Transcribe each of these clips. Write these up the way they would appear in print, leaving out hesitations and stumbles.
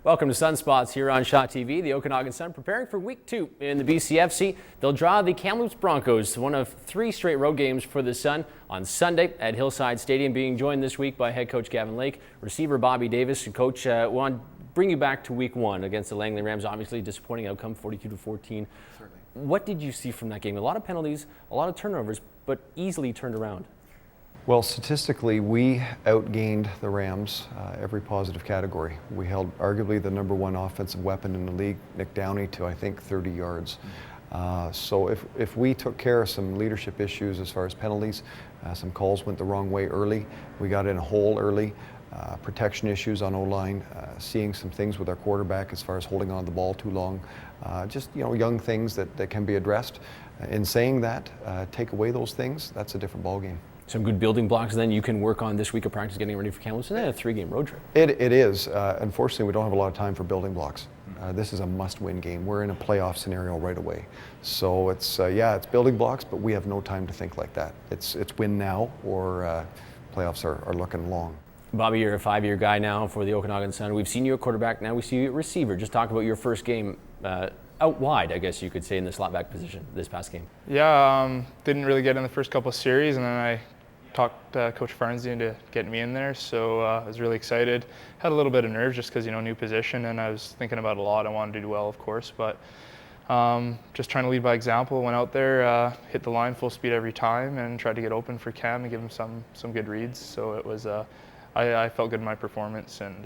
Welcome to Sunspots here on Shot TV. The Okanagan Sun preparing for week 2 in the BCFC. They'll draw the Kamloops Broncos, one of 3 straight road games for the Sun on Sunday at Hillside Stadium, being joined this week by head coach Gavin, receiver Bobby Davis. And coach, want to bring you back to week 1 against the Langley Rams. Obviously disappointing outcome, 42-14. Certainly. What did you see from that game? A lot of penalties, a lot of turnovers, but easily turned around. Well, statistically, we outgained the Rams every positive category. We held arguably the #1 offensive weapon in the league, Nick Downey, to I think 30 yards. So if we took care of some leadership issues as far as penalties, some calls went the wrong way early, we got in a hole early, protection issues on O-line, seeing some things with our quarterback as far as holding on to the ball too long, just young things that can be addressed. In saying that, take away those things, that's a different ballgame. Some good building blocks then you can work on this week of practice getting ready for Kamloops, and then a 3-game road trip. It is. Unfortunately, we don't have a lot of time for building blocks. This is a must-win game. We're in a playoff scenario right away. So it's building blocks, but we have no time to think like that. It's win now or playoffs are looking long. Bobby, you're a 5-year guy now for the Okanagan Sun. We've seen you at quarterback, now we see you at receiver. Just talk about your first game out wide, I guess you could say, in the slot back position this past game. Yeah, didn't really get in the first couple of series, and then I talked Coach Farnsey into getting me in there, so I was really excited. Had a little bit of nerves just because, new position, and I was thinking about a lot. I wanted to do well, of course, but just trying to lead by example. Went out there, hit the line full speed every time, and tried to get open for Cam and give him some good reads. So it was, I felt good in my performance, and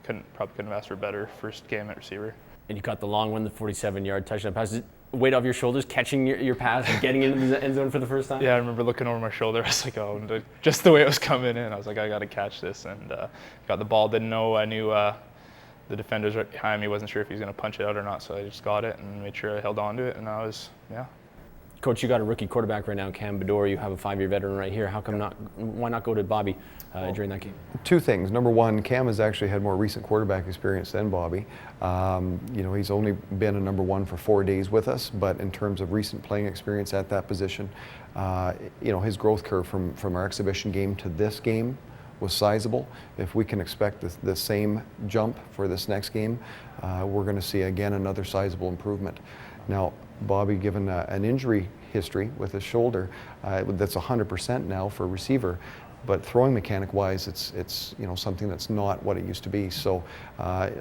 probably couldn't have asked for a better first game at receiver. And you caught the long one, the 47-yard touchdown pass. Weight off your shoulders, catching your pass and getting into the end zone for the first time? Yeah, I remember looking over my shoulder. I was like, oh, just the way it was coming in. I was like, I got to catch this. And got the ball, didn't know. I knew the defender's right behind me. Wasn't sure if he was going to punch it out or not. So I just got it and made sure I held on to it. And yeah. Coach, you got a rookie quarterback right now, Cam Bedore. You have a 5-year veteran right here. Why not go to Bobby during that game? 2 things. Number 1, Cam has actually had more recent quarterback experience than Bobby. He's only been a #1 for 4 days with us, but in terms of recent playing experience at that position, his growth curve from our exhibition game to this game was sizable. If we can expect the same jump for this next game, we're going to see again another sizable improvement. Now, Bobby, given an injury history with his shoulder, that's 100% now for receiver, but throwing mechanic-wise, it's something that's not what it used to be. So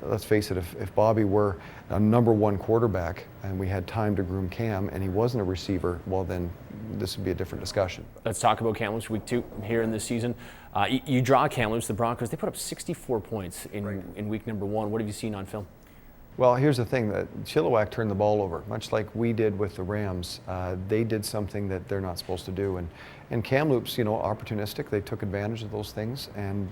let's face it, if Bobby were a #1 quarterback and we had time to groom Cam and he wasn't a receiver, well then this would be a different discussion. Let's talk about Kamloops week 2 here in this season. You draw Kamloops, the Broncos. They put up 64 points in week #1. What have you seen on film? Well, here's the thing, that Chilliwack turned the ball over, much like we did with the Rams. They did something that they're not supposed to do. And Kamloops, opportunistic, they took advantage of those things. And,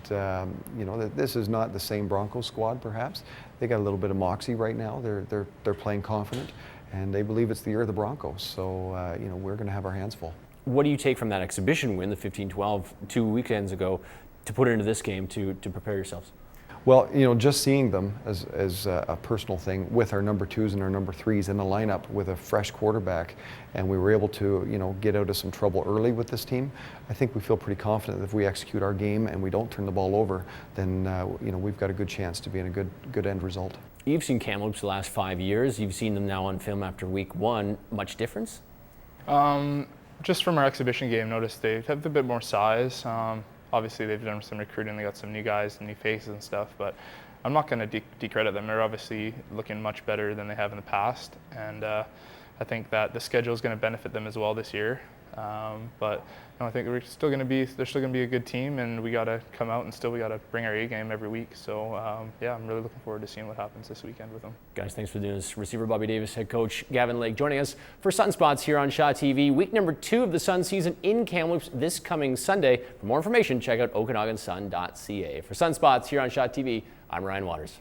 this is not the same Broncos squad, perhaps. They got a little bit of moxie right now. They're playing confident, and they believe it's the year of the Broncos. So, we're going to have our hands full. What do you take from that exhibition win, the 15-12, 2 weekends ago, to put into this game to prepare yourselves? Well, just seeing them as a personal thing with our #2s and our #3s in the lineup with a fresh quarterback, and we were able to, get out of some trouble early with this team. I think we feel pretty confident that if we execute our game and we don't turn the ball over, then, we've got a good chance to be in a good end result. You've seen Kamloops the last 5 years. You've seen them now on film after week 1. Much difference? Just from our exhibition game, noticed they have a bit more size. Obviously, they've done some recruiting. They got some new guys and new faces and stuff, but I'm not going to decredit them. They're obviously looking much better than they have in the past, and I think that the schedule is going to benefit them as well this year. But I think they're still going to be a good team, and we got to come out and we got to bring our A game every week. So I'm really looking forward to seeing what happens this weekend with them. Guys, thanks for doing this. Receiver Bobby Davis, head coach Gavin joining us for Sunspots here on Shot TV. Week #2 of the Sun season in Kamloops this coming Sunday. For more information, check out OkanaganSun.ca. For Sunspots here on Shot TV, I'm Ryan Waters.